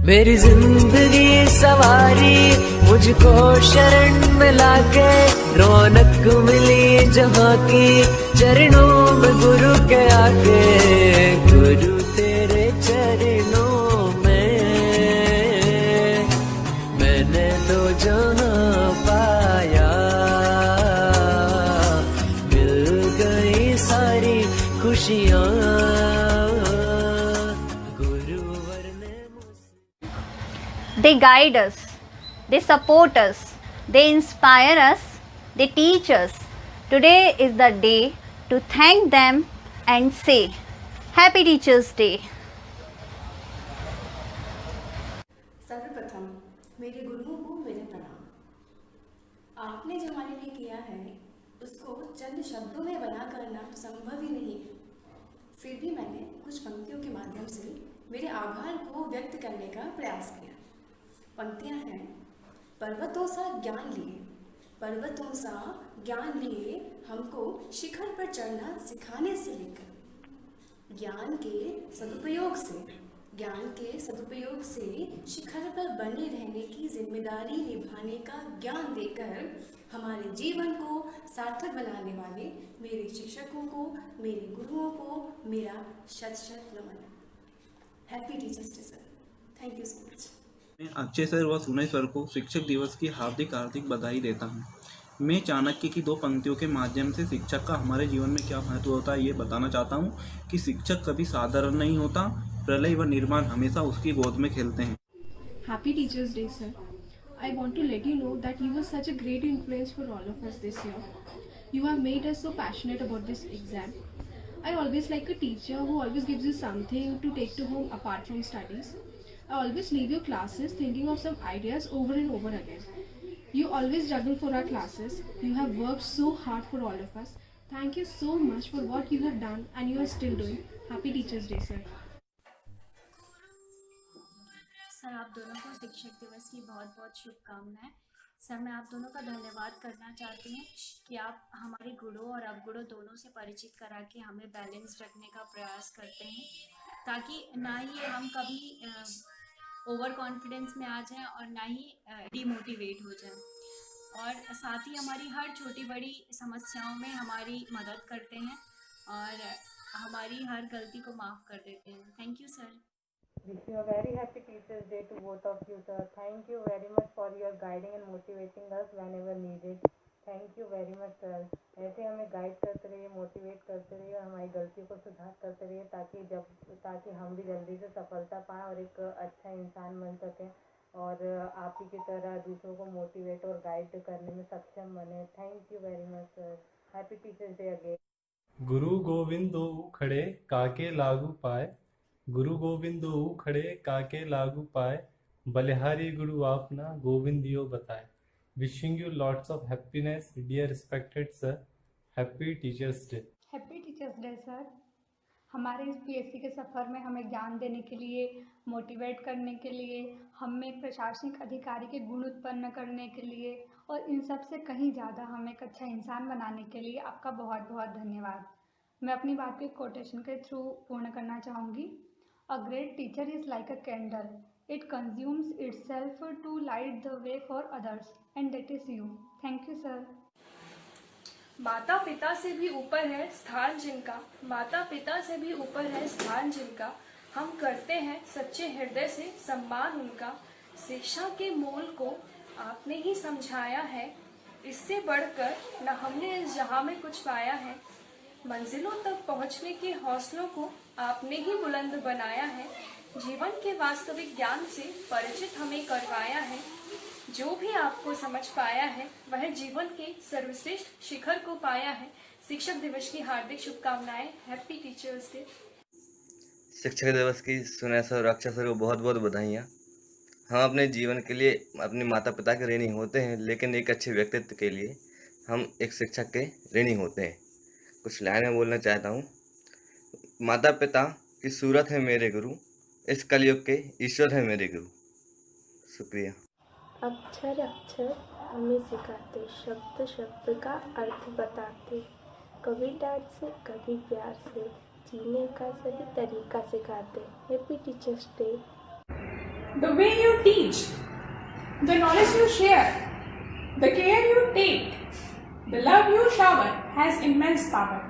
मेरी जिंदगी सवारी मुझको शरण में लाके, रौनक मिली जहाँ की चरणों में गुरु के आके। गुरु तेरे चरणों में मैंने तो जहाँ पाया, मिल गई सारी खुशियाँ। They guide us, they support us, they inspire us, they teach us. Today is the day to thank them and say Happy Teachers Day. सर्वप्रथम मेरे गुरुओं को मेरे प्रणाम। आपने जो हमारे लिए किया है उसको चंद शब्दों में बयां करना संभव ही नहीं है। फिर भी मैंने कुछ पंक्तियों के माध्यम से मेरे आभार को व्यक्त करने का प्रयास किया। पंक्तियां हैं, पर्वतों सा ज्ञान लिए, पर्वतों सा ज्ञान लिए हमको शिखर पर चढ़ना सिखाने से लेकर ज्ञान के सदुपयोग से शिखर पर बने रहने की जिम्मेदारी निभाने का ज्ञान देकर हमारे जीवन को सार्थक बनाने वाले मेरे शिक्षकों को, मेरे गुरुओं को मेरा शत शत नमन। Happy teachers day sir, thank you so much. मैं अक्षय सर व सुनय सर को शिक्षक दिवस की हार्दिक बधाई देता हूँ। मैं चाणक्य की 2 पंक्तियों के माध्यम से शिक्षक का हमारे जीवन में क्या महत्व होता है ये बताना चाहता हूँ कि शिक्षक कभी साधारण नहीं होता, प्रलय व निर्माण हमेशा उसकी गोद में खेलते हैं। Happy Teachers Day, sir. I want to let you know that you were such a great influence for all of us this year. You have made us so passionate about this exam. I always like a teacher who always gives you something to take to home apart from studies. I always leave your classes thinking of some ideas over and over again. You always juggle for our classes. You have worked so hard for all of us. Thank you so much for what you have done and you are still doing. Happy Teachers Day, sir. Sir, आप दोनों को शिक्षक दिवस की बहुत बहुत शुभकामनाएं। Sir, मैं आप दोनों का धन्यवाद करना चाहती हूँ कि आप हमारे गुणों और अवगुणों दोनों से परिचित करा के हमें बैलेंस रखने का प्रयास करते हैं, ताकि ना ही हम कभी ओवर कॉन्फिडेंस में आ जाएं और ना ही डिमोटिवेट हो जाएं, और साथ ही हमारी हर छोटी बड़ी समस्याओं में हमारी मदद करते हैं और हमारी हर गलती को माफ़ कर देते हैं। Thank you sir. Wish you a very happy Teachers Day to both of you, sir. Thank you very much for your guiding and motivating us whenever needed. Thank you very much, sir. ऐसे हमें guide करते रहिए, motivate करते रहिए, हमारी गलतियों को सुधार करते रहिए, ताकि हम भी जल्दी से सफलता पाएं और एक अच्छा इंसान बन सकें और आप ही की तरह दूसरों को मोटिवेट और गाइड करने में सक्षम बने। Thank you very much, sir. Happy teachers day again. गुरु गोविंदो खड़े काके लागू पाए, गुरु गोविंदो खड़े काके लागू पाए, बलिहारी गुरु आपना गोविंदियो बताए। Wishing you lots of happiness, dear respected sir. Happy Teachers Day. Happy teachers day sir. हमारे इस पीएससी के सफ़र में हमें ज्ञान देने के लिए, मोटिवेट करने के लिए, हमें एक प्रशासनिक अधिकारी के गुण उत्पन्न करने के लिए और इन सब से कहीं ज़्यादा हमें एक अच्छा इंसान बनाने के लिए आपका बहुत बहुत धन्यवाद। मैं अपनी बात को एक कोटेशन के थ्रू पूर्ण करना चाहूँगी। A great teacher is like a candle, it consumes itself to light the way for others and that is you. Thank you sir. माता पिता से भी ऊपर है स्थान जिनका, माता पिता से भी ऊपर है स्थान जिनका, हम करते हैं सच्चे हृदय से सम्मान उनका। शिक्षा के मोल को आपने ही समझाया है, इससे बढ़कर न हमने इस जहां में कुछ पाया है। मंजिलों तक पहुंचने के हौसलों को आपने ही बुलंद बनाया है, जीवन के वास्तविक ज्ञान से परिचित हमें करवाया है। जो भी आपको समझ पाया है वह जीवन के सर्वश्रेष्ठ शिखर को पाया है। शिक्षक दिवस की हार्दिक शुभकामनाएं। Happy teachers day. शिक्षक दिवस की सुनय सर और अक्षय सर को बहुत बहुत बधाइयाँ। हम अपने जीवन के लिए अपने माता पिता के ऋणी होते हैं, लेकिन एक अच्छे व्यक्तित्व के लिए हम एक शिक्षक के ऋणी होते हैं। कुछ लाइनें बोलना चाहता हूँ। माता पिता की सूरत है मेरे गुरु, इस कलयुग के ईश्वर है मेरे गुरु। शुक्रिया। अक्षर अक्षर हमें सिखाते, शब्द शब्द का अर्थ बताते, कभी डांट से कभी प्यार से जीने का सही तरीका सिखाते। Happy teachers day. the way you teach, the knowledge you share, the care you take, the love you shower has immense power.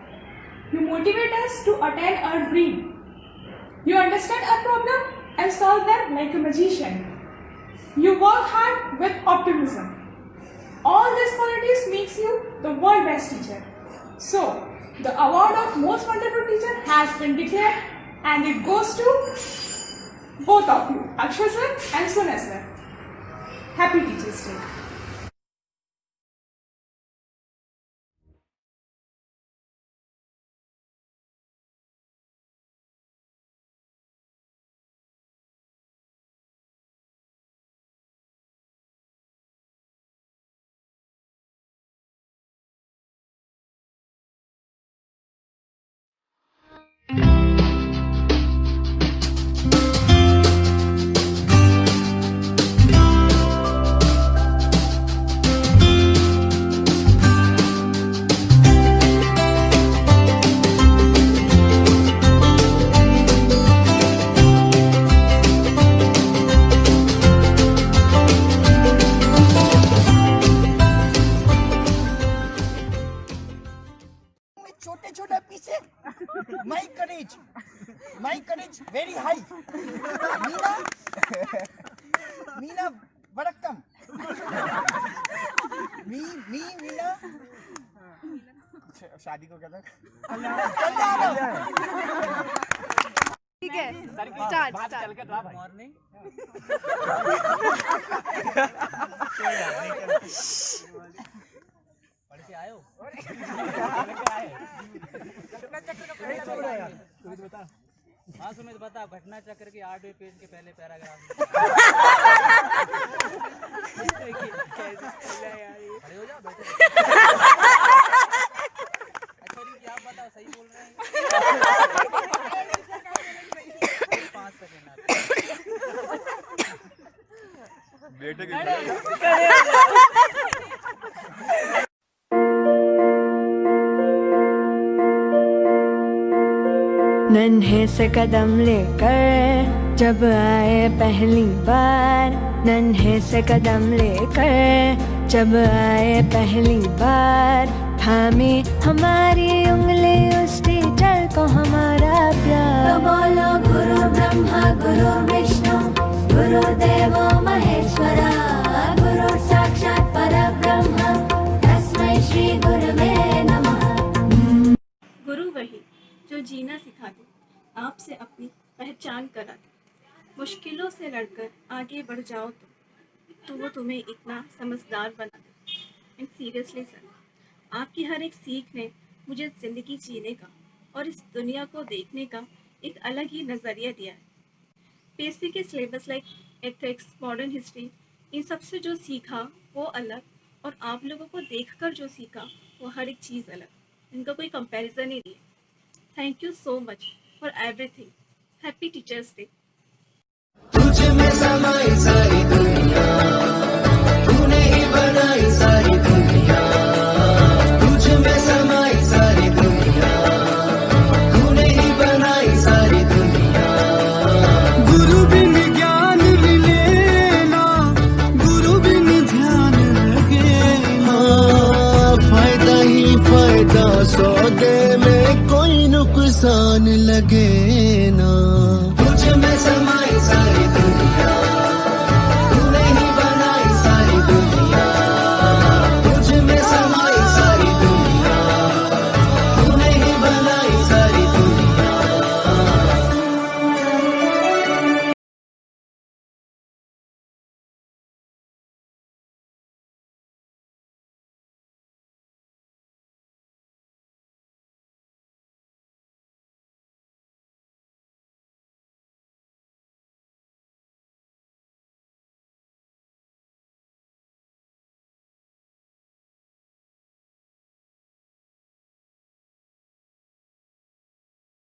You motivate us to attain our dream. You understand our problem and solve them like a magician. You work hard with optimism. All these qualities makes you the world best teacher. So, the award of most wonderful teacher has been declared and it goes to both of you, Akshay sir and Sunay sir. Happy Teachers Day. छोटे छोटे पीछे my courage very high. Meena वड़क्कम Meena शादी को कहता ठीक है, start morning पढ़ के आए हो? हाँ सुमित बता, घटना चक्र की 8वें पेज के पहले पैराग्राफ खड़े हो जाओ, बैठे। अच्छा जी, आप बताओ, सही बोल रहे हैं? 5 सेकंड बेटे के नन्हे से कदम लेकर जब आए पहली बार, नन्हे से कदम लेकर जब आए पहली बार, थामी हमारी उंगली उस टीचर को हमारा प्यार। तो बोलो गुरु ब्रह्मा गुरु विष्णु गुरुदेवो महेश्वरा, गुरु साक्षात परब्रह्म तस्मै श्री गुरुवे नमः। गुरु वही जो जीना सिखा दे, आपसे अपनी पहचान करा दे, मुश्किलों से लड़कर आगे बढ़ जाओ तो वो तुम्हें इतना समझदार बना दे। एंड सीरियसली सर, आपकी हर एक सीख ने मुझे ज़िंदगी जीने का और इस दुनिया को देखने का एक अलग ही नज़रिया दिया है। पीएससी के syllabus like ethics, modern history, इन सब से जो सीखा वो अलग, और आप लोगों को देखकर जो सीखा वो हर एक चीज़ अलग, इनका कोई कंपैरिजन ही नहीं है। Thank you so much for everything. Happy Teachers Day.